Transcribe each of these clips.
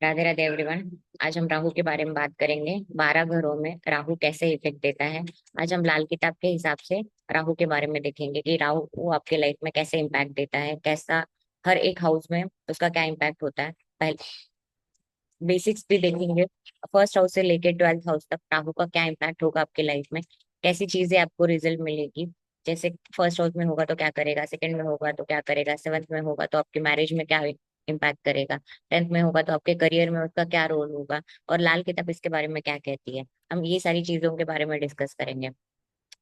Radhe Radhe everyone. आज हम राहु के बारे में बात करेंगे। 12 घरों में राहु कैसे इफेक्ट देता है। आज हम लाल किताब के हिसाब से राहु के बारे में देखेंगे कि राहु वो आपके लाइफ में कैसे इम्पैक्ट देता है, कैसा हर एक हाउस में उसका क्या इम्पैक्ट होता है। पहले बेसिक्स भी देखेंगे। फर्स्ट हाउस से लेके 12th हाउस तक राहु का क्या इम्पैक्ट होगा आपके लाइफ में, कैसी चीजें आपको रिजल्ट मिलेगी। जैसे फर्स्ट हाउस में होगा तो क्या करेगा, सेकंड में होगा तो क्या करेगा, सेवंथ में होगा तो आपकी मैरिज में क्या इम्पैक्ट करेगा, 10th में होगा तो आपके करियर में उसका क्या रोल होगा, और लाल किताब इसके बारे में क्या कहती है। हम ये सारी चीजों के बारे में डिस्कस करेंगे।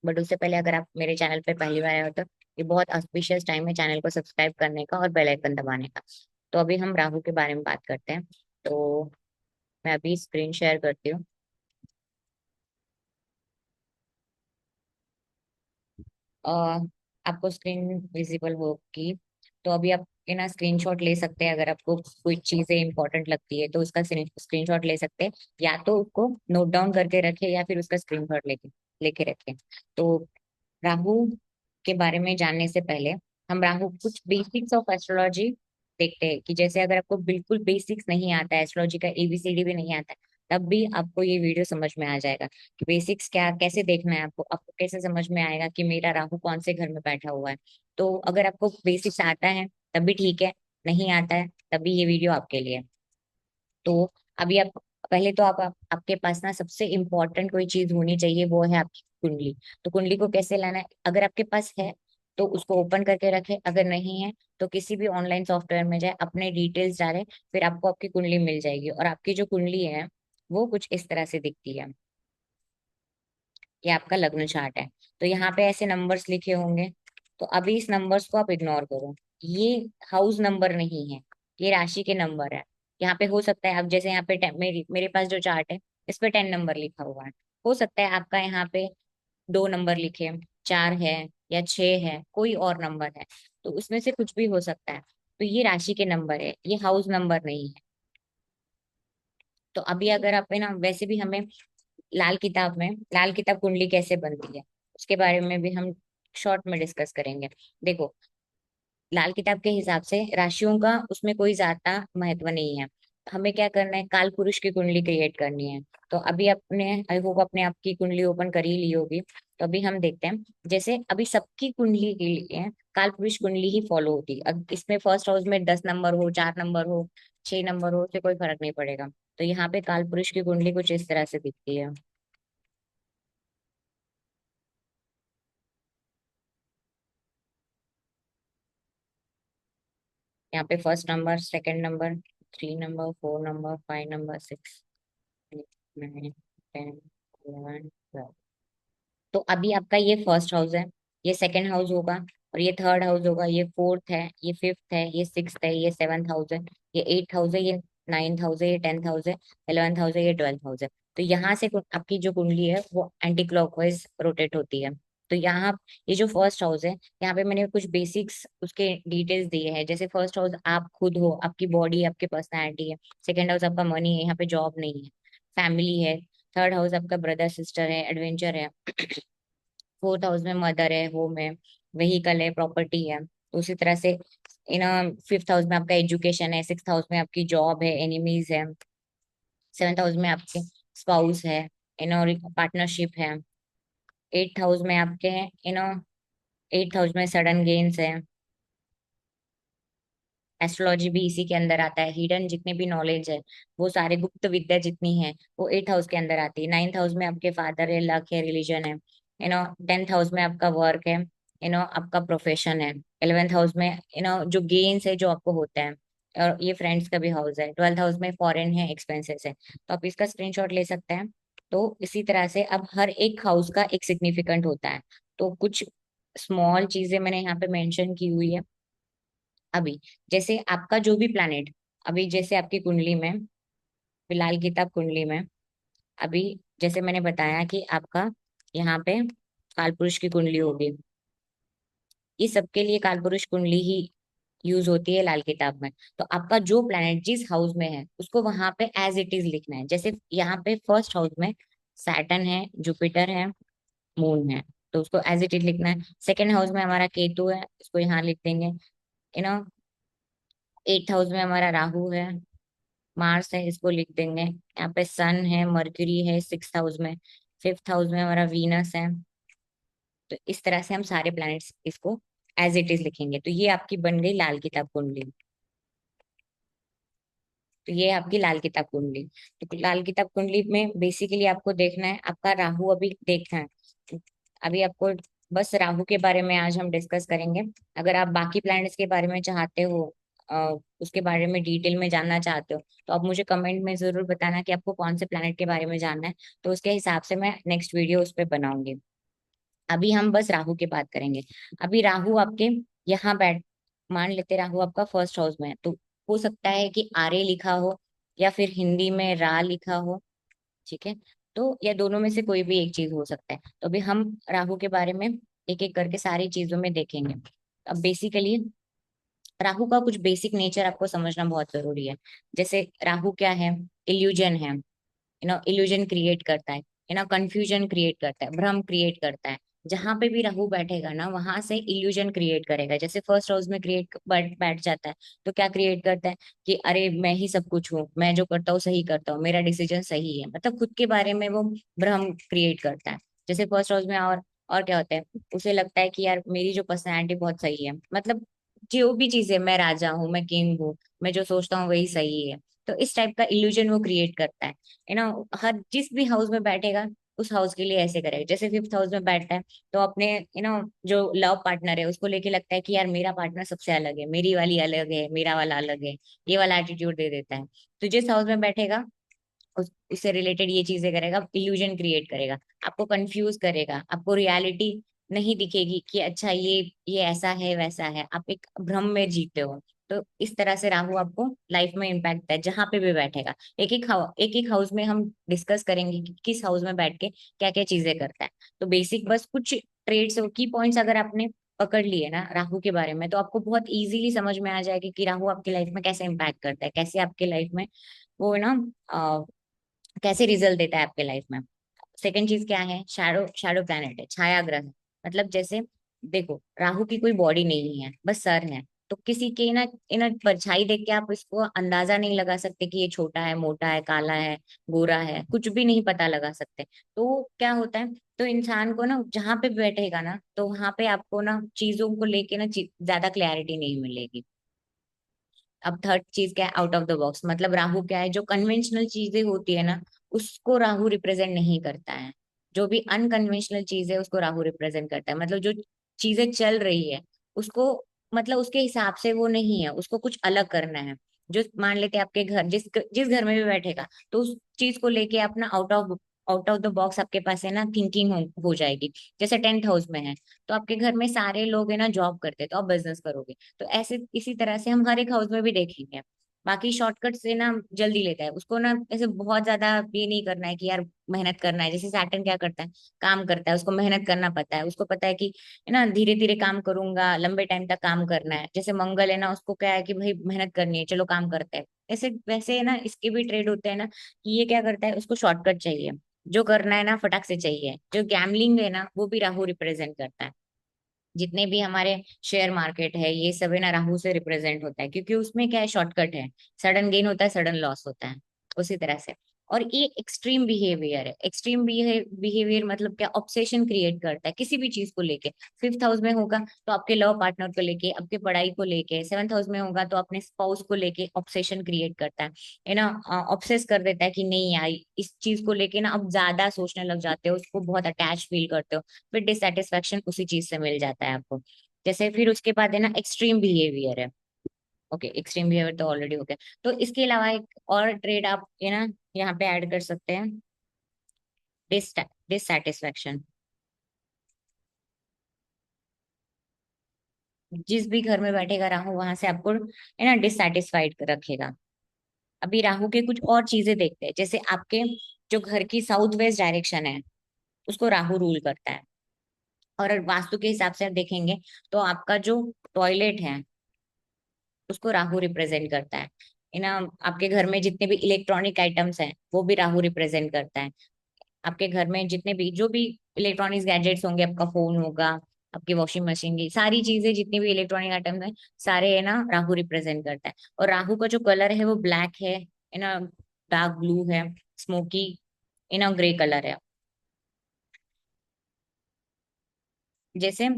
बट उससे पहले अगर आप मेरे चैनल पे पहली बार आए हो तो ये बहुत ऑस्पिशियस टाइम है चैनल को सब्सक्राइब करने का और बेल आइकन दबाने का। तो अभी हम राहु के बारे में बात करते हैं। तो मैं अभी स्क्रीन शेयर करती हूँ। आपको स्क्रीन विजिबल होगी। तो अभी आप ना स्क्रीनशॉट ले सकते हैं। अगर आपको कोई चीजें इंपॉर्टेंट लगती है तो उसका स्क्रीनशॉट ले सकते हैं, या तो उसको नोट डाउन करके रखें या फिर उसका स्क्रीनशॉट लेके लेके रखें। तो राहु के बारे में जानने से पहले हम राहु कुछ बेसिक्स ऑफ एस्ट्रोलॉजी देखते हैं कि जैसे अगर आपको बिल्कुल बेसिक्स नहीं आता है, एस्ट्रोलॉजी का एबीसीडी भी नहीं आता है, तब भी आपको ये वीडियो समझ में आ जाएगा कि बेसिक्स क्या, कैसे देखना है आपको, आपको कैसे समझ में आएगा कि मेरा राहु कौन से घर में बैठा हुआ है। तो अगर आपको बेसिक्स आता है तब भी ठीक है, नहीं आता है तब भी ये वीडियो आपके लिए है। तो अभी आप पहले तो आपके पास ना सबसे इम्पोर्टेंट कोई चीज होनी चाहिए, वो है आपकी कुंडली। तो कुंडली को कैसे लाना है, अगर आपके पास है तो उसको ओपन करके रखें, अगर नहीं है तो किसी भी ऑनलाइन सॉफ्टवेयर में जाए, अपने डिटेल्स डालें, फिर आपको आपकी कुंडली मिल जाएगी। और आपकी जो कुंडली है वो कुछ इस तरह से दिखती है। ये आपका लग्न चार्ट है। तो यहाँ पे ऐसे नंबर्स लिखे होंगे। तो अभी इस नंबर्स को आप इग्नोर करो। ये हाउस नंबर नहीं है, ये राशि के नंबर है। यहाँ पे हो सकता है, अब जैसे यहाँ पे मेरे पास जो चार्ट है इस पे 10 नंबर लिखा हुआ है। हो सकता है आपका यहाँ पे 2 नंबर लिखे, 4 है या 6 है, कोई और नंबर है। तो उसमें से कुछ भी हो सकता है। तो ये राशि के नंबर है, ये हाउस नंबर नहीं है। तो अभी अगर आप है ना, वैसे भी हमें लाल किताब कुंडली कैसे बनती है उसके बारे में भी हम शॉर्ट में डिस्कस करेंगे। देखो, लाल किताब के हिसाब से राशियों का उसमें कोई ज्यादा महत्व नहीं है। हमें क्या करना है, काल पुरुष की कुंडली क्रिएट करनी है। तो अभी अपने आई होप अपने आप की कुंडली ओपन कर ही ली होगी। तो अभी हम देखते हैं, जैसे अभी सबकी कुंडली के लिए काल पुरुष कुंडली ही फॉलो होती है। अब इसमें फर्स्ट हाउस में 10 नंबर हो, 4 नंबर हो, 6 नंबर हो, उससे कोई फर्क नहीं पड़ेगा। तो यहाँ पे काल पुरुष की कुंडली कुछ इस तरह से दिखती है। यहाँ पे first number, second number, 3 number, 4 number, 5 number, 6, 9, 10, 11, 12। तो अभी आपका ये फर्स्ट हाउस है, ये सेकंड हाउस होगा, और ये थर्ड हाउस होगा, ये फोर्थ है, ये फिफ्थ है, ये सिक्स्थ है, ये सेवंथ हाउस है, ये एट्थ हाउस है, ये नाइन्थ हाउस है, ये 10th हाउस है, 11th हाउस है, ये 12th हाउस है। तो यहाँ से आपकी जो कुंडली है वो एंटी क्लॉकवाइज रोटेट होती है। तो यहाँ ये जो फर्स्ट हाउस है, यहाँ पे मैंने कुछ बेसिक्स उसके डिटेल्स दिए हैं। जैसे फर्स्ट हाउस आप खुद हो, आपकी बॉडी, आपकी पर्सनैलिटी है। सेकेंड हाउस आपका मनी है, यहाँ पे जॉब नहीं है, फैमिली है। थर्ड हाउस आपका ब्रदर सिस्टर है, एडवेंचर है। फोर्थ हाउस में मदर है, होम है, व्हीकल है, प्रॉपर्टी है। तो उसी तरह से इन फिफ्थ हाउस में आपका एजुकेशन है, सिक्स हाउस में आपकी जॉब है, एनिमीज है, सेवेंथ हाउस में आपके स्पाउस है, और पार्टनरशिप है। एट्थ हाउस में आपके एट्थ हाउस में सडन गेन्स है। एस्ट्रोलॉजी भी इसी के अंदर आता है। हिडन जितने भी नॉलेज है, वो सारे गुप्त विद्या जितनी है वो एट्थ हाउस के अंदर आती है। नाइन्थ हाउस में आपके फादर है, लक है, रिलीजन है। 10th हाउस में आपका वर्क है, आपका प्रोफेशन है। 11th हाउस में जो गेन्स है जो आपको होता है। और ये फ्रेंड्स का भी हाउस है। 12th हाउस में फॉरेन है, एक्सपेंसेस है। तो आप इसका स्क्रीनशॉट ले सकते हैं। तो इसी तरह से अब हर एक हाउस का एक सिग्निफिकेंट होता है। तो कुछ स्मॉल चीजें मैंने यहाँ पे मेंशन की हुई है। अभी जैसे आपका जो भी प्लैनेट, अभी जैसे आपकी कुंडली में, फिलहाल किताब कुंडली में, अभी जैसे मैंने बताया कि आपका यहाँ पे कालपुरुष की कुंडली होगी। ये सबके लिए कालपुरुष कुंडली ही यूज होती है लाल किताब में। तो आपका जो प्लैनेट जिस हाउस में है उसको वहां पे एज इट इज लिखना है। जैसे यहाँ पे फर्स्ट हाउस में सैटर्न है, जुपिटर है, मून है, तो उसको एज इट इज लिखना है। सेकेंड हाउस में हमारा केतु है, इसको यहाँ लिख देंगे। यू नो एट्थ हाउस में हमारा राहु है, मार्स है, इसको लिख देंगे। यहाँ पे सन है, मर्क्यूरी है 6 हाउस में, 5th हाउस में हमारा वीनस है। तो इस तरह से हम सारे प्लैनेट्स इसको एज इट इज लिखेंगे। तो ये आपकी बन गई लाल किताब कुंडली। तो ये आपकी लाल किताब कुंडली। तो लाल किताब कुंडली में बेसिकली आपको देखना है, आपका राहु अभी देखना है। अभी आपको बस राहु के बारे में आज हम डिस्कस करेंगे। अगर आप बाकी प्लैनेट्स के बारे में चाहते हो, उसके बारे में डिटेल में जानना चाहते हो, तो आप मुझे कमेंट में जरूर बताना कि आपको कौन से प्लैनेट के बारे में जानना है। तो उसके हिसाब से मैं नेक्स्ट वीडियो उस पर बनाऊंगी। अभी हम बस राहु की बात करेंगे। अभी राहु आपके यहाँ बैठ, मान लेते राहु आपका 1st हाउस में है, तो हो सकता है कि आर्य लिखा हो या फिर हिंदी में रा लिखा हो। ठीक है। तो या दोनों में से कोई भी एक चीज हो सकता है। तो अभी हम राहु के बारे में एक एक करके सारी चीजों में देखेंगे। अब बेसिकली राहु का कुछ बेसिक नेचर आपको समझना बहुत जरूरी है। जैसे राहु क्या है, इल्यूजन है, इल्यूजन क्रिएट करता है, कंफ्यूजन क्रिएट करता है, भ्रम क्रिएट करता है। जहां पे भी राहु बैठेगा ना, वहां से इल्यूजन क्रिएट करेगा। जैसे 1st हाउस में क्रिएट बैठ जाता है, तो क्या क्रिएट करता है कि अरे मैं ही सब कुछ हूँ, मैं जो करता हूँ सही करता हूँ, मेरा डिसीजन सही है, मतलब खुद के बारे में वो भ्रम क्रिएट करता है। जैसे 1st हाउस में और क्या होता है, उसे लगता है कि यार मेरी जो पर्सनैलिटी बहुत सही है, मतलब जो भी चीज है, मैं राजा हूँ, मैं किंग हूँ, मैं जो सोचता हूँ वही सही है। तो इस टाइप का इल्यूजन वो क्रिएट करता है। हर जिस भी हाउस में बैठेगा उस हाउस के लिए ऐसे करेगा। जैसे 5th हाउस में बैठता है, तो अपने जो लव पार्टनर है उसको लेके लगता है कि यार मेरा पार्टनर सबसे अलग है, मेरी वाली अलग है, मेरा वाला अलग है, ये वाला एटीट्यूड दे देता है। तो जिस हाउस में बैठेगा उससे रिलेटेड ये चीजें करेगा, इल्यूजन क्रिएट करेगा, आपको कंफ्यूज करेगा, आपको रियलिटी नहीं दिखेगी कि अच्छा ये ऐसा है वैसा है, आप एक भ्रम में जीते हो। तो इस तरह से राहु आपको लाइफ में इम्पैक्ट है जहां पे भी बैठेगा। एक एक हाउस में हम डिस्कस करेंगे कि किस हाउस में बैठ के क्या क्या चीजें करता है। तो बेसिक बस कुछ ट्रेड्स और की पॉइंट्स अगर आपने पकड़ लिए ना राहु के बारे में, तो आपको बहुत इजीली समझ में आ जाएगा कि राहु आपकी लाइफ में कैसे इम्पैक्ट करता है, कैसे आपके लाइफ में वो कैसे रिजल्ट देता है आपके लाइफ में। सेकंड चीज क्या है, शैडो शैडो प्लैनेट है, छाया ग्रह है। मतलब जैसे देखो राहु की कोई बॉडी नहीं है, बस सर है। तो किसी के ना परछाई देख के आप इसको अंदाजा नहीं लगा सकते कि ये छोटा है, मोटा है, काला है, गोरा है, कुछ भी नहीं पता लगा सकते। तो क्या होता है, तो इंसान को ना जहां पे बैठेगा ना, तो वहां पे आपको ना चीजों को लेके ना ज्यादा क्लैरिटी नहीं मिलेगी। अब थर्ड चीज क्या है, आउट ऑफ द बॉक्स। मतलब राहु क्या है, जो कन्वेंशनल चीजें होती है ना, उसको राहु रिप्रेजेंट नहीं करता है। जो भी अनकन्वेंशनल चीज है उसको राहु रिप्रेजेंट करता है। मतलब जो चीजें चल रही है उसको, मतलब उसके हिसाब से वो नहीं है, उसको कुछ अलग करना है। जो मान लेते हैं आपके घर, जिस जिस घर में भी बैठेगा, तो उस चीज को लेके अपना आउट ऑफ द बॉक्स आपके पास है ना थिंकिंग हो जाएगी। जैसे 10th हाउस में है, तो आपके घर में सारे लोग है ना जॉब करते हैं, तो आप बिजनेस करोगे। तो ऐसे इसी तरह से हम हर एक हाउस में भी देखेंगे। बाकी शॉर्टकट से ना जल्दी लेता है, उसको ना ऐसे बहुत ज्यादा ये नहीं करना है कि यार मेहनत करना है। जैसे सैटर्न क्या करता है, काम करता है, उसको मेहनत करना पता है, उसको पता है कि है ना धीरे धीरे काम करूंगा, लंबे टाइम तक काम करना है। जैसे मंगल है ना, उसको क्या है कि भाई मेहनत करनी है, चलो काम करते हैं। ऐसे वैसे है ना इसके भी ट्रेड होते हैं ना, कि ये क्या करता है, उसको शॉर्टकट चाहिए, जो करना है ना फटाक से चाहिए। जो गैमलिंग है ना, वो भी राहु रिप्रेजेंट करता है। जितने भी हमारे शेयर मार्केट है ये सब है ना, राहु से रिप्रेजेंट होता है, क्योंकि उसमें क्या है, शॉर्टकट है, सडन गेन होता है, सडन लॉस होता है। उसी तरह से। और ये एक्सट्रीम बिहेवियर है। एक्सट्रीम बिहेवियर मतलब क्या, ऑब्सेशन क्रिएट करता है किसी भी चीज को लेके। 5th हाउस में होगा तो आपके लव पार्टनर को लेके, आपके पढ़ाई को लेके, 7th हाउस में होगा तो अपने स्पाउस को लेके ऑब्सेशन क्रिएट करता है ना। ऑब्सेस कर देता है कि नहीं यार इस चीज को लेके ना, अब ज्यादा सोचने लग जाते हो, उसको बहुत अटैच फील करते हो, फिर डिससेटिस्फेक्शन उसी चीज से मिल जाता है आपको। जैसे फिर उसके बाद है ना एक्सट्रीम बिहेवियर है। ओके, एक्सट्रीम बिहेवियर तो ऑलरेडी हो गया। तो इसके अलावा एक और ट्रेड आप है ना यहाँ पे ऐड कर सकते हैं, डिससेटिस्फेक्शन। जिस भी घर में बैठेगा राहु, वहां से आपको है ना डिससेटिस्फाइड रखेगा। अभी राहु के कुछ और चीजें देखते हैं। जैसे आपके जो घर की साउथ वेस्ट डायरेक्शन है, उसको राहु रूल करता है। और वास्तु के हिसाब से आप देखेंगे, तो आपका जो टॉयलेट है उसको राहु रिप्रेजेंट करता है ना। आपके घर में जितने भी इलेक्ट्रॉनिक आइटम्स हैं वो भी राहु रिप्रेजेंट करता है। आपके घर में जितने भी जो भी इलेक्ट्रॉनिक्स गैजेट्स होंगे, आपका फोन होगा, आपकी वॉशिंग मशीन की सारी चीजें, जितनी भी इलेक्ट्रॉनिक आइटम्स हैं, सारे है ना राहु रिप्रेजेंट करता है। और राहु का जो कलर है वो ब्लैक है इन डार्क ब्लू है, स्मोकी इन ग्रे कलर है। जैसे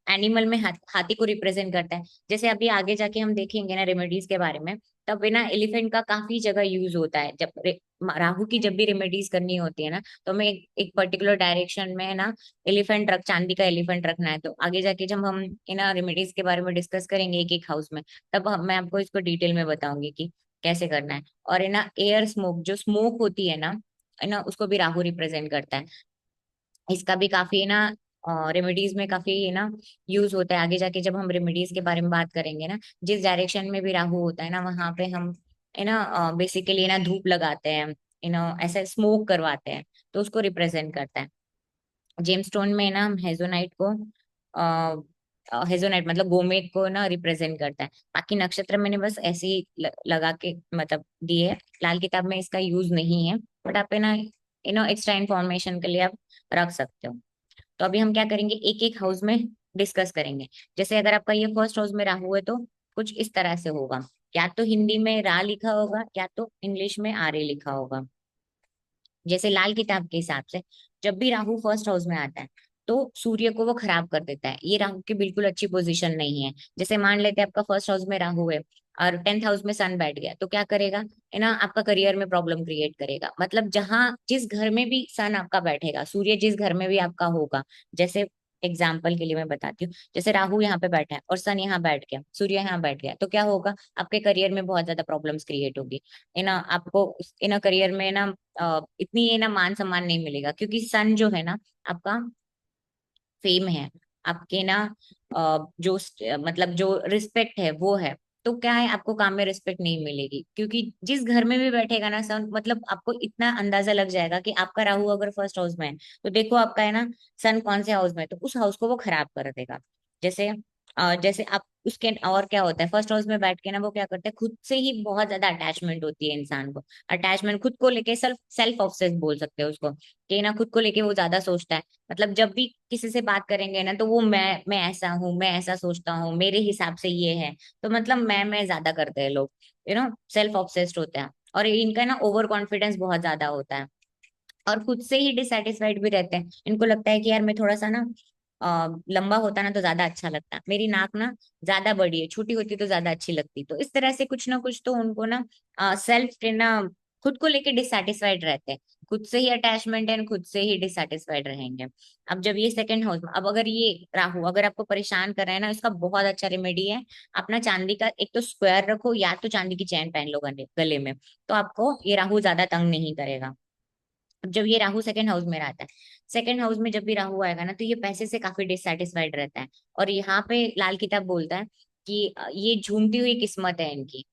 एनिमल में हाथी को रिप्रेजेंट करता है। जैसे अभी आगे जाके हम देखेंगे ना रेमेडीज के बारे में, तब है ना एलिफेंट का काफी जगह यूज होता है। जब राहु की जब भी रेमेडीज करनी होती है ना, तो हमें एक पर्टिकुलर डायरेक्शन में है ना एलिफेंट रख, चांदी का एलिफेंट रखना है। तो आगे जाके जब हम इन रेमेडीज के बारे में डिस्कस करेंगे एक एक हाउस में, तब मैं आपको इसको डिटेल में बताऊंगी कि कैसे करना है। और है ना एयर स्मोक, जो स्मोक होती है ना उसको भी राहु रिप्रेजेंट करता है। इसका भी काफी है ना रेमेडीज में काफी है ना यूज होता है। आगे जाके जब हम रेमेडीज के बारे में बात करेंगे ना, जिस डायरेक्शन में भी राहु होता है ना, वहां पे हम है ना बेसिकली ना धूप लगाते हैं, ऐसे स्मोक करवाते हैं, तो उसको रिप्रेजेंट करता है। जेमस्टोन में ना हम हेजोनाइट को हेजोनाइट मतलब गोमेद को ना रिप्रेजेंट करता है। बाकी नक्षत्र मैंने बस ऐसे ही लगा के मतलब दिए है। लाल किताब में इसका यूज नहीं है, बट आप है ना एक्स्ट्रा इन्फॉर्मेशन के लिए आप रख सकते हो। तो अभी हम क्या करेंगे, एक एक हाउस में डिस्कस करेंगे। जैसे अगर आपका ये फर्स्ट हाउस में राहु है तो कुछ इस तरह से होगा। या तो हिंदी में रा लिखा होगा, या तो इंग्लिश में आरे लिखा होगा। जैसे लाल किताब के हिसाब से जब भी राहु फर्स्ट हाउस में आता है, तो सूर्य को वो खराब कर देता है। ये राहु की बिल्कुल अच्छी पोजीशन नहीं है। जैसे मान लेते हैं आपका फर्स्ट हाउस में राहु है और 10th हाउस में सन बैठ गया, तो क्या करेगा, है ना आपका करियर में प्रॉब्लम क्रिएट करेगा। मतलब जहां जिस घर में भी सन आपका बैठेगा, सूर्य जिस घर में भी आपका होगा, जैसे एग्जाम्पल के लिए मैं बताती हूँ, जैसे राहु यहाँ पे बैठा है और सन यहाँ बैठ गया, सूर्य यहाँ बैठ गया, तो क्या होगा, आपके करियर में बहुत ज्यादा प्रॉब्लम्स क्रिएट होगी। है ना आपको करियर में ना इतनी ये ना मान सम्मान नहीं मिलेगा, क्योंकि सन जो है ना आपका फेम है, आपके ना मतलब जो रिस्पेक्ट है वो है। तो क्या है, आपको काम में रिस्पेक्ट नहीं मिलेगी, क्योंकि जिस घर में भी बैठेगा ना सन, मतलब आपको इतना अंदाजा लग जाएगा कि आपका राहु अगर फर्स्ट हाउस में है, तो देखो आपका है ना सन कौन से हाउस में है, तो उस हाउस को वो खराब कर देगा। जैसे जैसे आप उसके और क्या होता है, फर्स्ट हाउस में बैठ के ना वो क्या करते हैं, खुद से ही बहुत ज्यादा अटैचमेंट होती है इंसान को। अटैचमेंट खुद को लेके सेल्फ सेल्फ ऑब्सेस बोल सकते हैं उसको, कि ना खुद को लेके वो ज्यादा सोचता है। मतलब जब भी किसी से बात करेंगे ना, तो वो मैं ऐसा हूँ, मैं ऐसा सोचता हूँ, मेरे हिसाब से ये है। तो मतलब मैं ज्यादा करते हैं लोग, सेल्फ ऑब्सेस्ड होते हैं। और इनका ना ओवर कॉन्फिडेंस बहुत ज्यादा होता है, और खुद से ही डिससेटिस्फाइड भी रहते हैं। इनको लगता है कि यार मैं थोड़ा सा ना लंबा होता ना तो ज्यादा अच्छा लगता, मेरी नाक ना ज्यादा बड़ी है, छोटी होती तो ज्यादा अच्छी लगती। तो इस तरह से कुछ ना कुछ तो उनको ना सेल्फ ना खुद को लेके डिससेटिस्फाइड रहते हैं। खुद से ही अटैचमेंट है, खुद से ही डिससेटिस्फाइड रहेंगे। अब जब ये सेकंड हाउस में, अब अगर ये राहु अगर आपको परेशान कर रहा है ना, इसका बहुत अच्छा रेमेडी है। अपना चांदी का एक तो स्क्वायर रखो, या तो चांदी की चैन पहन लो गले गले में, तो आपको ये राहु ज्यादा तंग नहीं करेगा। अब जब ये राहु सेकंड हाउस में रहता है, सेकंड हाउस में जब भी राहु आएगा ना, तो ये पैसे से काफी डिससेटिस्फाइड रहता है। और यहाँ पे लाल किताब बोलता है कि ये झूमती हुई किस्मत है इनकी।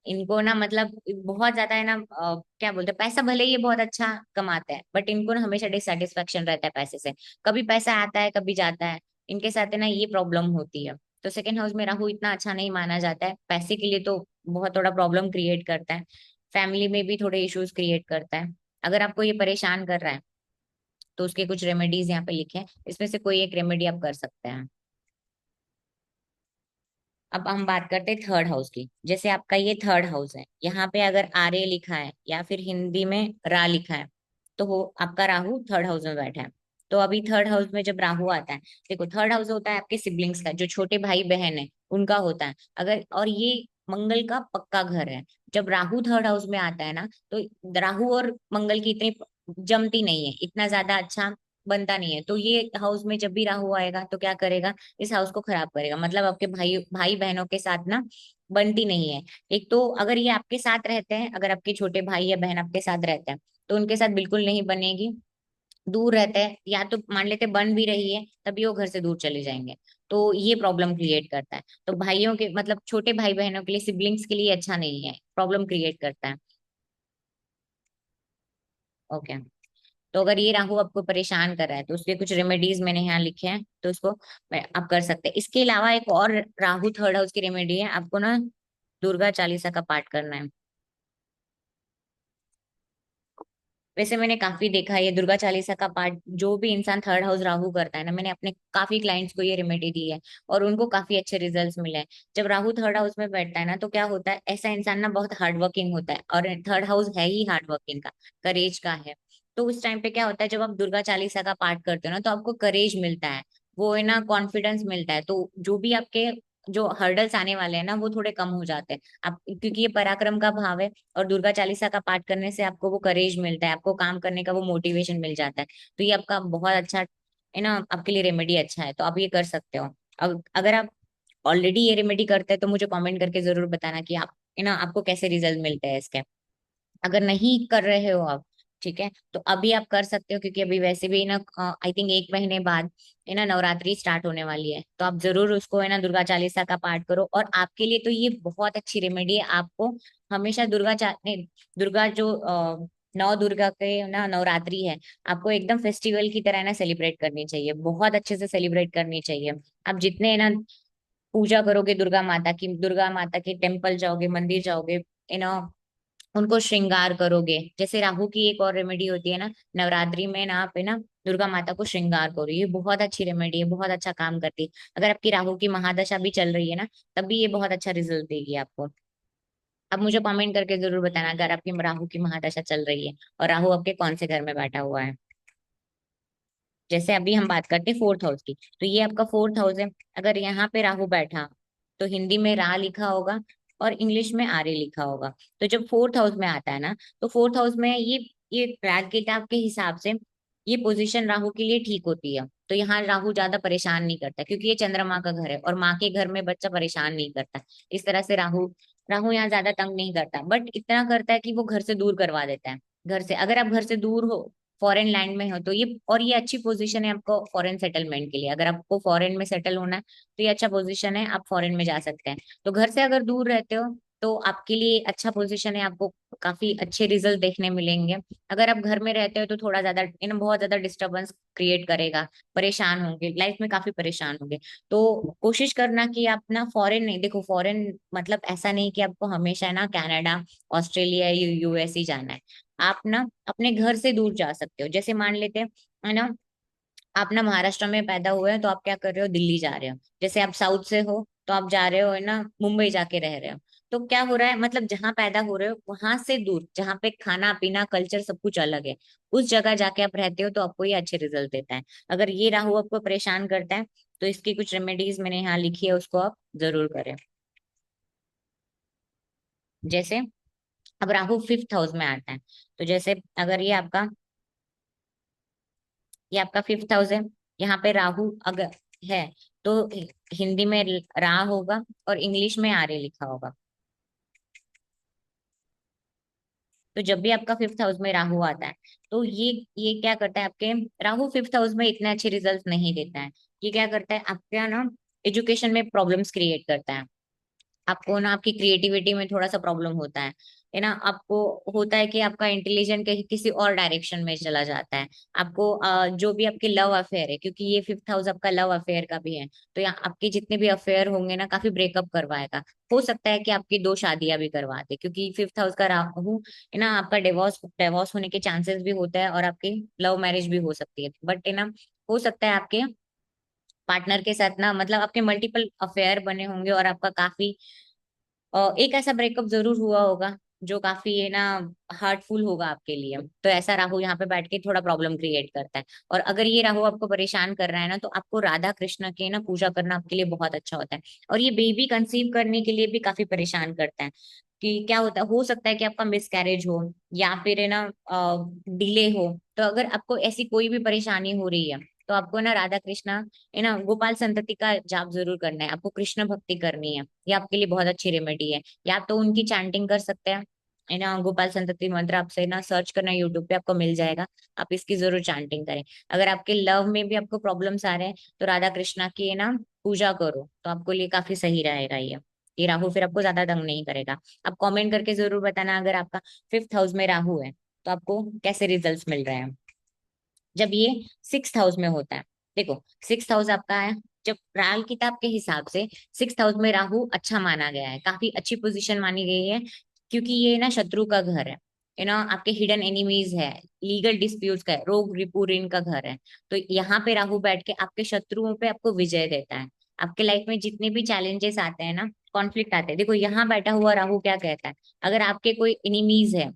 इनको ना मतलब बहुत ज्यादा है ना क्या बोलते हैं, पैसा भले ही ये बहुत अच्छा कमाते हैं, बट इनको ना हमेशा डिससेटिस्फेक्शन रहता है पैसे से। कभी पैसा आता है, कभी जाता है। इनके साथ है ना ये प्रॉब्लम होती है। तो सेकंड हाउस में राहु इतना अच्छा नहीं माना जाता है पैसे के लिए, तो बहुत थोड़ा प्रॉब्लम क्रिएट करता है। फैमिली में भी थोड़े इश्यूज क्रिएट करता है। अगर आपको ये परेशान कर रहा है, तो उसके कुछ रेमेडीज यहाँ पे लिखे हैं, इसमें से कोई एक रेमेडी आप कर सकते हैं। अब हम बात करते हैं थर्ड हाउस की। जैसे आपका ये थर्ड हाउस है, यहाँ पे अगर आर्य लिखा है या फिर हिंदी में रा लिखा है, तो वो आपका राहु थर्ड हाउस में बैठा है। तो अभी थर्ड हाउस में जब राहु आता है, देखो थर्ड हाउस होता है आपके सिबलिंग्स का, जो छोटे भाई बहन है उनका होता है। अगर और ये मंगल का पक्का घर है। जब राहु थर्ड हाउस में आता है ना, तो राहु और मंगल की इतनी जमती नहीं है, इतना ज्यादा अच्छा बनता नहीं है। तो ये हाउस में जब भी राहु आएगा, तो क्या करेगा, इस हाउस को खराब करेगा। मतलब आपके भाई भाई बहनों के साथ ना बनती नहीं है। एक तो अगर ये आपके साथ रहते हैं, अगर आपके छोटे भाई या बहन आपके साथ रहते हैं, तो उनके साथ बिल्कुल नहीं बनेगी। दूर रहते हैं, या तो मान लेते बन भी रही है, तभी वो घर से दूर चले जाएंगे। तो ये प्रॉब्लम क्रिएट करता है। तो भाइयों के मतलब छोटे भाई बहनों के लिए, सिबलिंग्स के लिए अच्छा नहीं है, प्रॉब्लम क्रिएट करता है। ओके। तो अगर ये राहु आपको परेशान कर रहा है, तो उसके कुछ रेमेडीज मैंने यहाँ लिखे हैं, तो उसको आप कर सकते हैं। इसके अलावा एक और राहु थर्ड हाउस की रेमेडी है, आपको ना दुर्गा चालीसा का पाठ करना है। वैसे मैंने काफी देखा है ये दुर्गा चालीसा का पाठ, जो भी इंसान थर्ड हाउस राहु करता है ना, मैंने अपने काफी क्लाइंट्स को ये रेमेडी दी है और उनको काफी अच्छे रिजल्ट्स मिले हैं। जब राहु थर्ड हाउस में बैठता है ना, तो क्या होता है, ऐसा इंसान ना बहुत हार्ड वर्किंग होता है, और थर्ड हाउस है ही हार्ड वर्किंग का, करेज का है। तो उस टाइम पे क्या होता है, जब आप दुर्गा चालीसा का पाठ करते हो ना, तो आपको करेज मिलता है, वो है ना कॉन्फिडेंस मिलता है। तो जो भी आपके जो हर्डल्स आने वाले हैं ना, वो थोड़े कम हो जाते हैं। आप, क्योंकि ये पराक्रम का भाव है, और दुर्गा चालीसा का पाठ करने से आपको वो करेज मिलता है, आपको काम करने का वो मोटिवेशन मिल जाता है। तो ये आपका बहुत अच्छा है ना, आपके लिए रेमेडी अच्छा है, तो आप ये कर सकते हो। अब अगर आप ऑलरेडी ये रेमेडी करते हैं, तो मुझे कमेंट करके जरूर बताना कि आप है ना, आपको कैसे रिजल्ट मिलते हैं इसके। अगर नहीं कर रहे हो आप, ठीक है, तो अभी आप कर सकते हो, क्योंकि अभी वैसे भी ना आई थिंक 1 महीने बाद है ना नवरात्रि स्टार्ट होने वाली है। तो आप जरूर उसको है ना दुर्गा चालीसा का पाठ करो, और आपके लिए तो ये बहुत अच्छी रेमेडी है। आपको हमेशा नहीं, दुर्गा जो 9 दुर्गा के ना नवरात्रि है, आपको एकदम फेस्टिवल की तरह ना सेलिब्रेट करनी चाहिए, बहुत अच्छे से सेलिब्रेट करनी चाहिए। आप जितने है ना पूजा करोगे दुर्गा माता की, दुर्गा माता के टेम्पल जाओगे, मंदिर जाओगे, है ना, उनको श्रृंगार करोगे। जैसे राहु की एक और रेमेडी होती है ना, नवरात्रि में ना आप है ना दुर्गा माता को श्रृंगार करो, ये बहुत अच्छी रेमेडी है, बहुत अच्छा काम करती है। अगर आपकी राहु की महादशा भी चल रही है ना, तब भी ये बहुत अच्छा रिजल्ट देगी आपको। अब मुझे कमेंट करके जरूर बताना अगर आपकी राहु की महादशा चल रही है, और राहु आपके कौन से घर में बैठा हुआ है। जैसे अभी हम बात करते हैं फोर्थ हाउस की, तो ये आपका फोर्थ हाउस है। अगर यहाँ पे राहु बैठा, तो हिंदी में रा लिखा होगा और इंग्लिश में आर्य लिखा होगा। तो जब फोर्थ हाउस में आता है ना, तो फोर्थ हाउस में ये राग किताब के हिसाब से ये पोजीशन राहु के लिए ठीक होती है। तो यहाँ राहु ज्यादा परेशान नहीं करता, क्योंकि ये चंद्रमा का घर है, और माँ के घर में बच्चा परेशान नहीं करता। इस तरह से राहु राहु यहाँ ज्यादा तंग नहीं करता, बट इतना करता है कि वो घर से दूर करवा देता है। घर से, अगर आप घर से दूर हो, फॉरेन लैंड में हो, तो ये, और ये अच्छी पोजीशन है आपको फॉरेन सेटलमेंट के लिए। अगर आपको फॉरेन में सेटल होना है, तो ये अच्छा पोजीशन है, आप फॉरेन में जा सकते हैं। तो घर से अगर दूर रहते हो, तो आपके लिए अच्छा पोजीशन है, आपको काफी अच्छे रिजल्ट देखने मिलेंगे। अगर आप घर में रहते हो, तो थोड़ा ज्यादा बहुत ज्यादा डिस्टरबेंस क्रिएट करेगा, परेशान होंगे, लाइफ में काफी परेशान होंगे। तो कोशिश करना कि आप ना फॉरेन नहीं, देखो फॉरेन मतलब ऐसा नहीं कि आपको हमेशा ना कनाडा, ऑस्ट्रेलिया, यूएस ही जाना है। आप ना अपने घर से दूर जा सकते हो। जैसे मान लेते हैं, है ना, आप ना महाराष्ट्र में पैदा हुए हैं, तो आप क्या कर रहे हो, दिल्ली जा रहे हो। जैसे आप साउथ से हो, तो आप जा रहे हो है ना मुंबई जाके रह रहे हो। तो क्या हो रहा है, मतलब जहाँ पैदा हो रहे हो वहां से दूर, जहाँ पे खाना पीना कल्चर सब कुछ अलग है, उस जगह जाके आप रहते हो, तो आपको ये अच्छे रिजल्ट देता है। अगर ये राहु आपको परेशान करता है, तो इसकी कुछ रेमेडीज मैंने यहाँ लिखी है, उसको आप जरूर करें। जैसे अब राहु फिफ्थ हाउस में आता है, तो जैसे अगर ये आपका फिफ्थ हाउस है, यहाँ पे राहु अगर है, तो हिंदी में रा होगा और इंग्लिश में आर्य लिखा होगा। तो जब भी आपका फिफ्थ हाउस में राहु आता है, तो ये क्या करता है, आपके राहु फिफ्थ हाउस में इतने अच्छे रिजल्ट नहीं देता है। ये क्या करता है, आपके ना एजुकेशन में प्रॉब्लम्स क्रिएट करता है। आपको ना आपकी क्रिएटिविटी में थोड़ा सा प्रॉब्लम होता है ना, आपको होता है कि आपका इंटेलिजेंट कहीं किसी और डायरेक्शन में चला जाता है। आपको जो भी आपके लव अफेयर है, क्योंकि ये फिफ्थ हाउस आपका लव अफेयर का भी है, तो यहाँ आपके जितने भी अफेयर होंगे ना, काफी ब्रेकअप करवाएगा। हो सकता है कि आपकी 2 शादियां भी करवा दे, क्योंकि फिफ्थ हाउस का राहु है ना, आपका डिवोर्स डिवोर्स होने के चांसेस भी होता है, और आपकी लव मैरिज भी हो सकती है, बट है ना हो सकता है आपके पार्टनर के साथ ना, मतलब आपके मल्टीपल अफेयर बने होंगे, और आपका काफी एक ऐसा ब्रेकअप जरूर हुआ होगा जो काफी है ना हार्टफुल होगा आपके लिए। तो ऐसा राहु यहाँ पे बैठ के थोड़ा प्रॉब्लम क्रिएट करता है। और अगर ये राहु आपको परेशान कर रहा है ना, तो आपको राधा कृष्ण की ना पूजा करना आपके लिए बहुत अच्छा होता है। और ये बेबी कंसीव करने के लिए भी काफी परेशान करता है। कि क्या होता है, हो सकता है कि आपका मिसकैरेज हो, या फिर है ना डिले हो। तो अगर आपको ऐसी कोई भी परेशानी हो रही है, तो आपको ना राधा कृष्णा है ना गोपाल संतति का जाप जरूर करना है, आपको कृष्ण भक्ति करनी है। ये आपके लिए बहुत अच्छी रेमेडी है। या तो उनकी चैंटिंग कर सकते हैं, है ना, गोपाल संतति मंत्र आपसे ना सर्च करना यूट्यूब पे, आपको मिल जाएगा। आप इसकी जरूर चैंटिंग करें। अगर आपके लव में भी आपको प्रॉब्लम्स आ रहे हैं, तो राधा कृष्णा की है ना पूजा करो, तो आपको लिए काफी सही रहेगा ये राहु फिर आपको ज्यादा तंग नहीं करेगा। आप कमेंट करके जरूर बताना अगर आपका फिफ्थ हाउस में राहु है, तो आपको कैसे रिजल्ट्स मिल रहे हैं। जब ये सिक्स हाउस में होता है, देखो सिक्स हाउस आपका है, जब राल किताब के हिसाब से सिक्स हाउस में राहु अच्छा माना गया है, काफी अच्छी पोजीशन मानी गई है, क्योंकि ये ना शत्रु का घर है। आपके हिडन एनिमीज है, लीगल डिस्प्यूट्स का है, रोग रिपुरिन का घर है। तो यहाँ पे राहु बैठ के आपके शत्रुओं पे आपको विजय देता है। आपके लाइफ में जितने भी चैलेंजेस आते हैं ना, कॉन्फ्लिक्ट आते हैं, देखो यहाँ बैठा हुआ राहु क्या कहता है। अगर आपके कोई एनिमीज है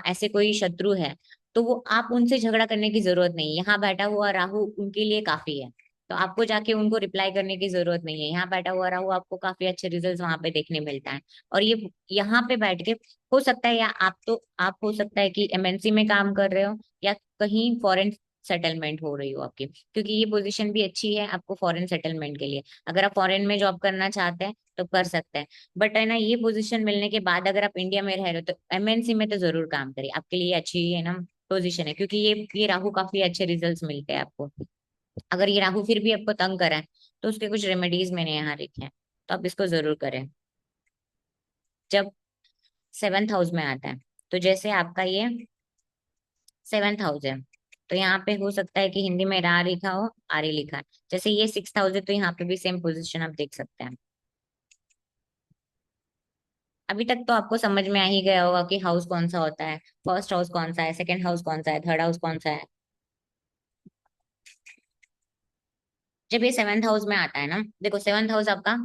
ऐसे कोई शत्रु है, तो वो आप उनसे झगड़ा करने की जरूरत नहीं है, यहाँ बैठा हुआ राहु उनके लिए काफी है। तो आपको जाके उनको रिप्लाई करने की जरूरत नहीं है, यहाँ बैठा हुआ राहु आपको काफी अच्छे रिजल्ट्स वहां पे देखने मिलता है। और ये यहाँ पे बैठ के हो सकता है, या आप हो सकता है कि एमएनसी में काम कर रहे हो, या कहीं फॉरेन सेटलमेंट हो रही हो आपकी, क्योंकि ये पोजीशन भी अच्छी है आपको फॉरेन सेटलमेंट के लिए। अगर आप फॉरेन में जॉब करना चाहते हैं तो कर सकते हैं। बट है ना, ये पोजीशन मिलने के बाद अगर आप इंडिया में रह रहे हो तो एमएनसी में तो जरूर काम करिए, आपके लिए अच्छी है ना पोजीशन है, क्योंकि ये राहु काफी अच्छे रिजल्ट्स मिलते हैं आपको। अगर ये राहु फिर भी आपको तंग करे तो उसके कुछ रेमेडीज मैंने यहाँ लिखे हैं, तो आप इसको जरूर करें। जब सेवेंथ हाउस में आता है, तो जैसे आपका ये सेवेंथ हाउस है, तो यहाँ पे हो सकता है कि हिंदी में रा लिखा हो, आरे लिखा है। जैसे ये सिक्स हाउस है, तो यहाँ पे भी सेम पोजीशन आप देख सकते हैं। अभी तक तो आपको समझ में आ ही गया होगा कि हाउस कौन सा होता है, फर्स्ट हाउस कौन सा है, सेकंड हाउस कौन सा है, थर्ड हाउस कौन सा है। जब ये सेवेंथ हाउस में आता है ना, देखो सेवेंथ हाउस आपका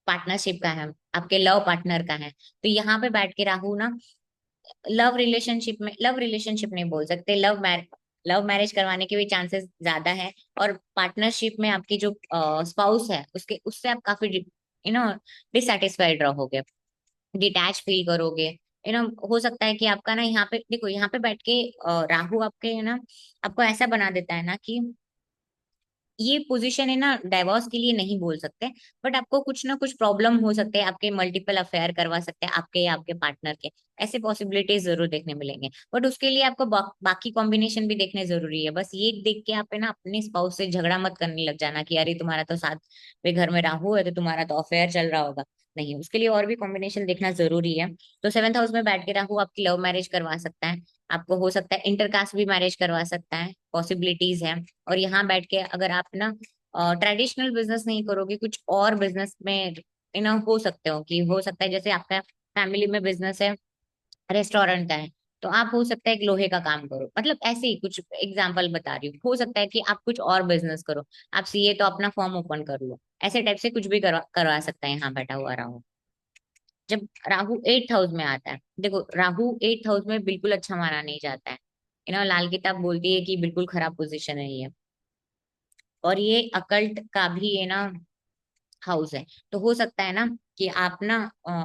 पार्टनरशिप का है, आपके लव पार्टनर का है। तो यहाँ पे बैठ के राहु ना लव रिलेशनशिप नहीं बोल सकते, लव मैरिज करवाने के भी चांसेस ज्यादा है। और पार्टनरशिप में आपकी जो स्पाउस है उसके उससे आप काफी डिससेटिस्फाइड रहोगे, डिटैच फील करोगे। हो सकता है कि आपका ना यहाँ पे देखो, यहाँ पे बैठ के राहु आपके है ना आपको ऐसा बना देता है ना कि ये पोजीशन है ना डाइवोर्स के लिए नहीं बोल सकते, बट आपको कुछ ना कुछ प्रॉब्लम हो सकते हैं, आपके मल्टीपल अफेयर करवा सकते हैं आपके या आपके पार्टनर के, ऐसे पॉसिबिलिटीज जरूर देखने मिलेंगे। बट उसके लिए आपको बाकी कॉम्बिनेशन भी देखने जरूरी है। बस ये देख के आप है ना अपने स्पाउस से झगड़ा मत करने लग जाना कि अरे तुम्हारा तो साथ में घर में राहु है तो तुम्हारा तो अफेयर चल रहा होगा। नहीं, उसके लिए और भी कॉम्बिनेशन देखना जरूरी है। तो सेवेंथ हाउस में बैठ के राहु आपकी लव मैरिज करवा सकता है, आपको हो सकता है इंटरकास्ट भी मैरिज करवा सकता है, पॉसिबिलिटीज है। और यहाँ बैठ के अगर आप ना ट्रेडिशनल बिजनेस नहीं करोगे, कुछ और बिजनेस में हो सकते हो, कि हो सकता है जैसे आपका फैमिली में बिजनेस है रेस्टोरेंट का है, तो आप हो सकता है एक लोहे का काम करो, मतलब ऐसे ही कुछ एग्जांपल बता रही हूँ। हो सकता है कि आप कुछ और बिजनेस करो, आप सीए तो अपना फॉर्म ओपन कर लो, ऐसे टाइप से कुछ भी करवा सकता है यहाँ बैठा हुआ राहु। जब राहु एट्थ हाउस में आता है, देखो राहु एट्थ हाउस में बिल्कुल अच्छा माना नहीं जाता है, लाल किताब बोलती है कि बिल्कुल खराब पोजीशन है ये। और ये अकल्ट का भी है ना हाउस है। तो हो सकता है ना कि आप ना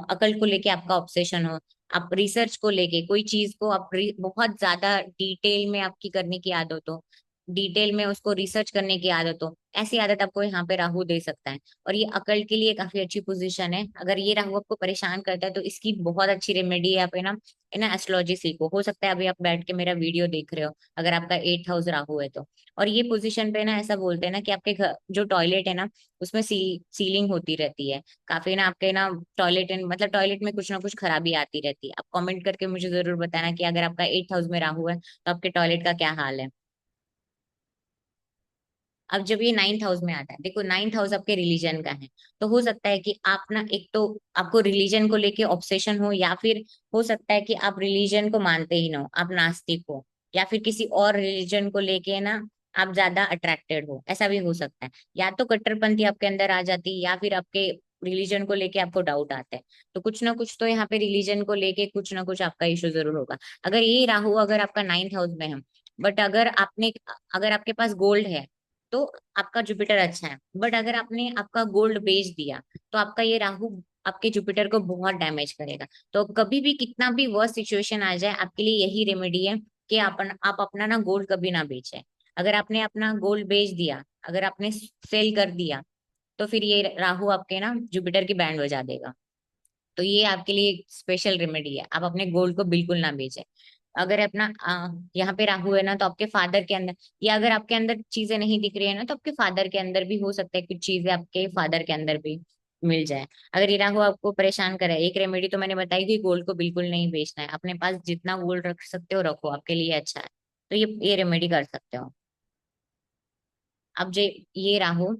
अकल्ट को लेके आपका ऑब्सेशन हो, आप रिसर्च को लेके कोई चीज को आप बहुत ज्यादा डिटेल में आपकी करने की आदत हो, डिटेल में उसको रिसर्च करने की आदत हो, ऐसी आदत आपको यहाँ पे राहु दे सकता है। और ये अकल्ट के लिए काफी अच्छी पोजीशन है। अगर ये राहु आपको परेशान करता है तो इसकी बहुत अच्छी रेमेडी है, आप है ना एस्ट्रोलॉजी सीखो। हो सकता है अभी आप बैठ के मेरा वीडियो देख रहे हो, अगर आपका एट हाउस राहु है तो। और ये पोजीशन पे ना ऐसा बोलते हैं ना कि आपके घर जो टॉयलेट है ना उसमें सीलिंग होती रहती है काफी ना, आपके ना टॉयलेट मतलब टॉयलेट में कुछ ना कुछ खराबी आती रहती है। आप कमेंट करके मुझे जरूर बताना कि अगर आपका एट हाउस में राहु है तो आपके टॉयलेट का क्या हाल है। अब जब ये नाइन्थ हाउस में आता है, देखो नाइन्थ हाउस आपके रिलीजन का है। तो हो सकता है कि आप ना एक तो आपको रिलीजन को लेके ऑब्सेशन हो, या फिर हो सकता है कि आप रिलीजन को मानते ही ना हो, आप नास्तिक हो, या फिर किसी और रिलीजन को लेके ना आप ज्यादा अट्रैक्टेड हो, ऐसा भी हो सकता है। या तो कट्टरपंथी आपके अंदर आ जाती है, या फिर आपके रिलीजन को लेके आपको डाउट आता है। तो कुछ ना कुछ तो यहाँ पे रिलीजन को लेके कुछ ना कुछ आपका इशू जरूर होगा। अगर ये राहु अगर आपका नाइन्थ हाउस में है, बट अगर आपके पास गोल्ड है तो आपका जुपिटर अच्छा है। बट अगर आपने आपका गोल्ड बेच दिया तो आपका ये राहु आपके जुपिटर को बहुत डैमेज करेगा। तो कभी भी कितना भी वर्स्ट सिचुएशन आ जाए, आपके लिए यही रेमेडी है कि आप अपना ना गोल्ड कभी ना बेचें। अगर आपने अपना गोल्ड बेच दिया, अगर आपने सेल कर दिया, तो फिर ये राहु आपके ना जुपिटर की बैंड बजा देगा। तो ये आपके लिए स्पेशल रेमेडी है, आप अपने गोल्ड को बिल्कुल ना बेचें। अगर अपना यहाँ पे राहु है ना, तो आपके फादर के अंदर, या अगर आपके अंदर चीजें नहीं दिख रही है ना, तो आपके फादर के अंदर भी हो सकता है कुछ चीजें आपके फादर के अंदर भी मिल जाए। अगर ये राहु आपको परेशान करे, एक रेमेडी तो मैंने बताई कि गोल्ड को बिल्कुल नहीं बेचना है, अपने पास जितना गोल्ड रख सकते हो रखो, आपके लिए अच्छा है। तो ये रेमेडी कर सकते हो। अब जे ये राहु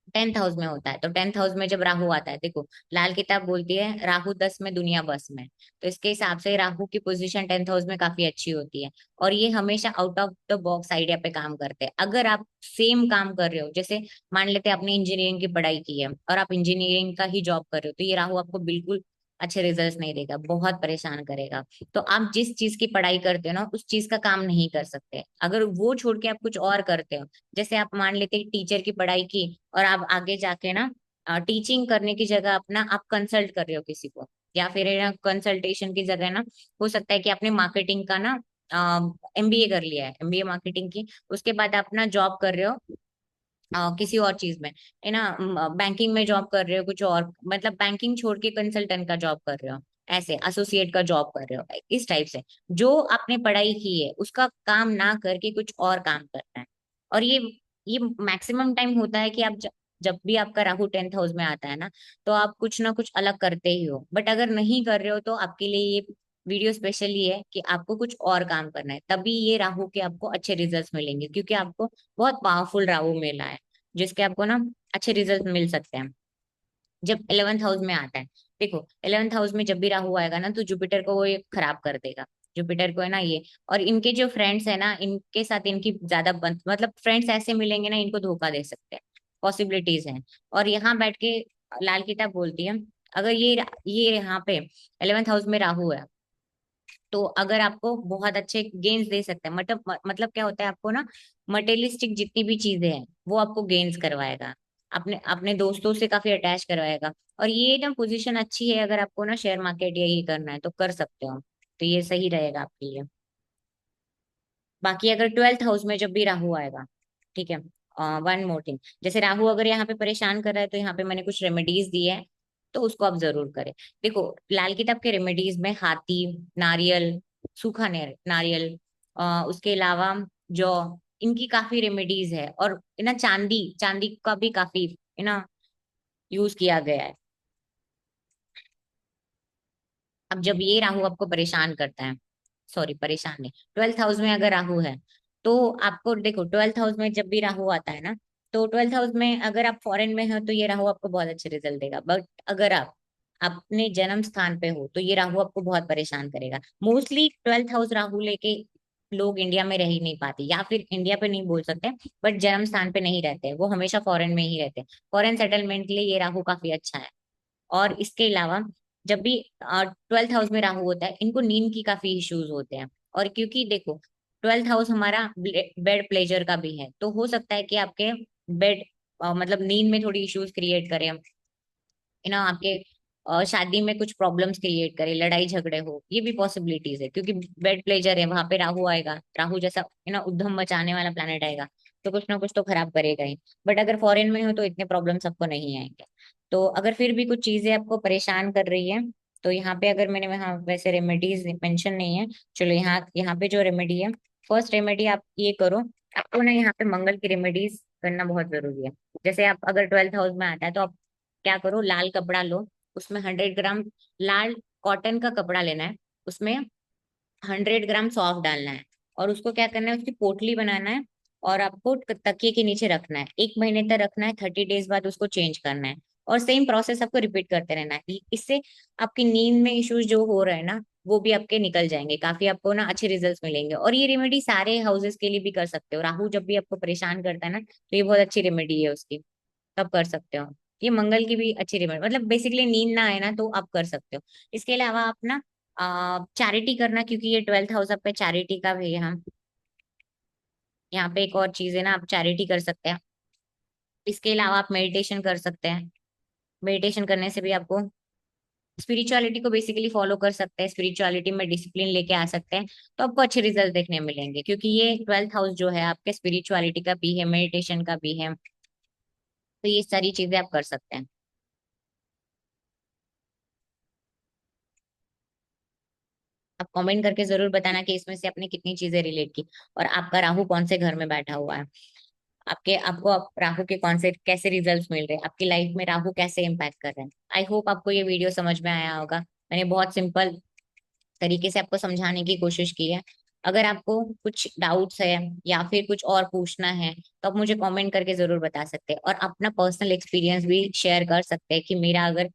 टेंथ हाउस में होता है। तो टेंथ हाउस में जब राहु आता है, देखो लाल किताब बोलती है राहु 10 में दुनिया बस में। तो इसके हिसाब से राहु की पोजीशन टेंथ हाउस में काफी अच्छी होती है। और ये हमेशा out of the box idea पे काम करते हैं। अगर आप सेम काम कर रहे हो, जैसे मान लेते हैं आपने इंजीनियरिंग की पढ़ाई की है और आप इंजीनियरिंग का ही जॉब कर रहे हो, तो ये राहु आपको बिल्कुल अच्छे रिजल्ट नहीं देगा, बहुत परेशान करेगा। तो आप जिस चीज की पढ़ाई करते हो ना, उस चीज का काम नहीं कर सकते। अगर वो छोड़ के आप कुछ और करते हो, जैसे आप मान लेते हैं टीचर की पढ़ाई की और आप आगे जाके ना टीचिंग करने की जगह अपना आप कंसल्ट कर रहे हो किसी को, या फिर है ना कंसल्टेशन की जगह ना, हो सकता है कि आपने मार्केटिंग का ना एमबीए कर लिया है, एमबीए मार्केटिंग की, उसके बाद आप ना जॉब कर रहे हो किसी और चीज में, है ना, बैंकिंग में जॉब कर रहे हो, कुछ और मतलब बैंकिंग छोड़ के कंसल्टेंट का जॉब कर रहे हो, ऐसे एसोसिएट का जॉब कर रहे हो, इस टाइप से जो आपने पढ़ाई की है उसका काम ना करके कुछ और काम करना है। और ये मैक्सिमम टाइम होता है कि आप जब भी आपका राहु टेंथ हाउस में आता है ना, तो आप कुछ ना कुछ अलग करते ही हो। बट अगर नहीं कर रहे हो तो आपके लिए ये वीडियो स्पेशली है कि आपको कुछ और काम करना है, तभी ये राहु के आपको अच्छे रिजल्ट्स मिलेंगे, क्योंकि आपको बहुत पावरफुल राहु मिला है जिसके आपको ना अच्छे रिजल्ट मिल सकते हैं जब 11th हाउस में आता है। देखो 11th हाउस में जब भी राहु आएगा ना, तो जुपिटर को वो ये खराब कर देगा। जुपिटर को है ना ये, और इनके जो फ्रेंड्स है ना, इनके साथ इनकी ज्यादा मतलब फ्रेंड्स ऐसे मिलेंगे ना, इनको धोखा दे सकते हैं, पॉसिबिलिटीज हैं। और यहाँ बैठ के लाल किताब बोलती है, अगर ये यहाँ पे 11th हाउस में राहु है, तो अगर आपको बहुत अच्छे गेन्स दे सकते हैं, मतलब क्या होता है, आपको ना मटेरियलिस्टिक जितनी भी चीजें हैं वो आपको गेन्स करवाएगा, अपने अपने दोस्तों से काफी अटैच करवाएगा। और ये ना पोजीशन अच्छी है, अगर आपको ना शेयर मार्केट यही करना है तो कर सकते हो, तो ये सही रहेगा आपके लिए। बाकी अगर 12th हाउस में जब भी राहु आएगा, ठीक है, वन मोर थिंग, जैसे राहु अगर यहाँ पे परेशान कर रहा है, तो यहाँ पे मैंने कुछ रेमेडीज दी है, तो उसको आप जरूर करें। देखो लाल किताब के रेमेडीज में हाथी, नारियल, सूखा नारियल, उसके अलावा जौ, इनकी काफी रेमेडीज है। और है ना चांदी, चांदी का भी काफी है ना यूज किया गया है। अब जब ये राहु आपको परेशान करता है, सॉरी परेशान नहीं, 12th हाउस में अगर राहु है, तो आपको देखो 12th हाउस में जब भी राहु आता है ना, तो 12th हाउस में अगर आप फॉरेन में हो तो ये राहु आपको बहुत अच्छे रिजल्ट देगा। बट अगर आप अपने जन्म स्थान पे हो तो ये राहु आपको बहुत परेशान करेगा। मोस्टली 12th हाउस राहु लेके लोग इंडिया में रह ही नहीं पाते, या फिर इंडिया पे नहीं बोल सकते, बट जन्म स्थान पे नहीं रहते, वो हमेशा फॉरेन में ही रहते हैं। फॉरेन सेटलमेंट के लिए ये राहु काफी अच्छा है। और इसके अलावा जब भी 12th हाउस में राहु होता है, इनको नींद की काफी इश्यूज होते हैं। और क्योंकि देखो 12th हाउस हमारा बेड प्लेजर का भी है, तो हो सकता है कि आपके बेड मतलब नींद में थोड़ी इश्यूज क्रिएट करें, ना आपके शादी में कुछ प्रॉब्लम्स क्रिएट करे, लड़ाई झगड़े हो, ये भी पॉसिबिलिटीज है, क्योंकि बेड प्लेजर है वहां पे राहु आएगा, राहु जैसा है ना उद्धम मचाने वाला प्लेनेट आएगा, तो कुछ ना कुछ तो खराब करेगा ही। बट अगर फॉरेन में हो तो इतने प्रॉब्लम्स आपको नहीं आएंगे। तो अगर फिर भी कुछ चीजें आपको परेशान कर रही है, तो यहाँ पे अगर मैंने वहाँ वैसे रेमेडीज मेंशन नहीं है, चलो यहाँ यहाँ पे जो रेमेडी है, फर्स्ट रेमेडी आप ये करो, आपको ना यहाँ पे मंगल की रेमेडीज करना बहुत जरूरी है। जैसे आप अगर 12th हाउस में आता है, तो आप क्या करो, लाल कपड़ा लो, उसमें 100 ग्राम लाल कॉटन का कपड़ा लेना है, उसमें 100 ग्राम सौंफ डालना है, और उसको क्या करना है, उसकी पोटली बनाना है, और आपको तकिए के नीचे रखना है, 1 महीने तक रखना है, 30 डेज बाद उसको चेंज करना है। और सेम प्रोसेस आपको रिपीट करते रहना है, इससे आपकी नींद में इश्यूज जो हो रहे हैं ना, वो भी आपके निकल जाएंगे, काफी आपको ना अच्छे रिजल्ट्स मिलेंगे। और ये रेमेडी सारे हाउसेस के लिए भी कर सकते हो, राहु जब भी आपको परेशान करता है ना, तो ये बहुत अच्छी रेमेडी है उसकी, तब कर सकते हो। ये मंगल की भी अच्छी रेमेडी, मतलब बेसिकली नींद ना आए ना तो आप कर सकते हो। इसके अलावा आप ना चैरिटी करना, क्योंकि ये 12th हाउस आपका चैरिटी का भी है। हम यहाँ पे एक और चीज है ना, आप चैरिटी कर सकते हैं। इसके अलावा आप मेडिटेशन कर सकते हैं, मेडिटेशन करने से भी आपको स्पिरिचुअलिटी को बेसिकली फॉलो कर सकते हैं, स्पिरिचुअलिटी में डिसिप्लिन लेके आ सकते हैं, तो आपको अच्छे रिजल्ट देखने मिलेंगे, क्योंकि ये 12th हाउस जो है आपके स्पिरिचुअलिटी का भी है, मेडिटेशन का भी है, तो ये सारी चीजें आप कर सकते हैं। आप कमेंट करके जरूर बताना कि इसमें से आपने कितनी चीजें रिलेट की, और आपका राहु कौन से घर में बैठा हुआ है, आपके आपको राहु के कौन से कैसे रिजल्ट्स मिल रहे हैं, आपकी लाइफ में राहु कैसे इम्पैक्ट कर रहे हैं। आई होप आपको ये वीडियो समझ में आया होगा, मैंने बहुत सिंपल तरीके से आपको समझाने की कोशिश की है। अगर आपको कुछ डाउट्स है या फिर कुछ और पूछना है तो आप मुझे कमेंट करके जरूर बता सकते हैं, और अपना पर्सनल एक्सपीरियंस भी शेयर कर सकते हैं कि मेरा अगर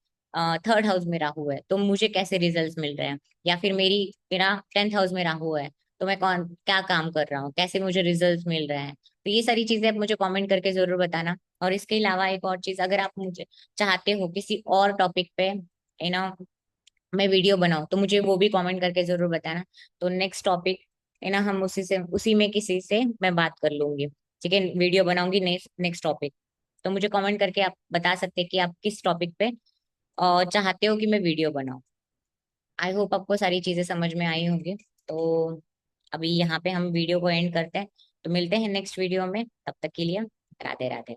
थर्ड हाउस में राहु है तो मुझे कैसे रिजल्ट्स मिल रहे हैं, या फिर मेरा 10th हाउस में राहु है तो मैं कौन क्या काम कर रहा हूँ, कैसे मुझे रिजल्ट्स मिल रहे हैं। तो ये सारी चीजें आप मुझे कमेंट करके जरूर बताना। और इसके अलावा एक और चीज, अगर आप मुझे चाहते हो किसी और टॉपिक पे मैं वीडियो बनाऊं तो मुझे वो भी कमेंट करके जरूर बताना। तो नेक्स्ट टॉपिक हम उसी में किसी से मैं बात कर लूंगी। ठीक है, वीडियो बनाऊंगी नेक्स्ट नेक्स्ट टॉपिक। तो मुझे कमेंट करके आप बता सकते हैं कि आप किस टॉपिक पे चाहते हो कि मैं वीडियो बनाऊं। आई होप आपको सारी चीजें समझ में आई होंगी। तो अभी यहाँ पे हम वीडियो को एंड करते हैं। तो मिलते हैं नेक्स्ट वीडियो में, तब तक के लिए राधे राधे।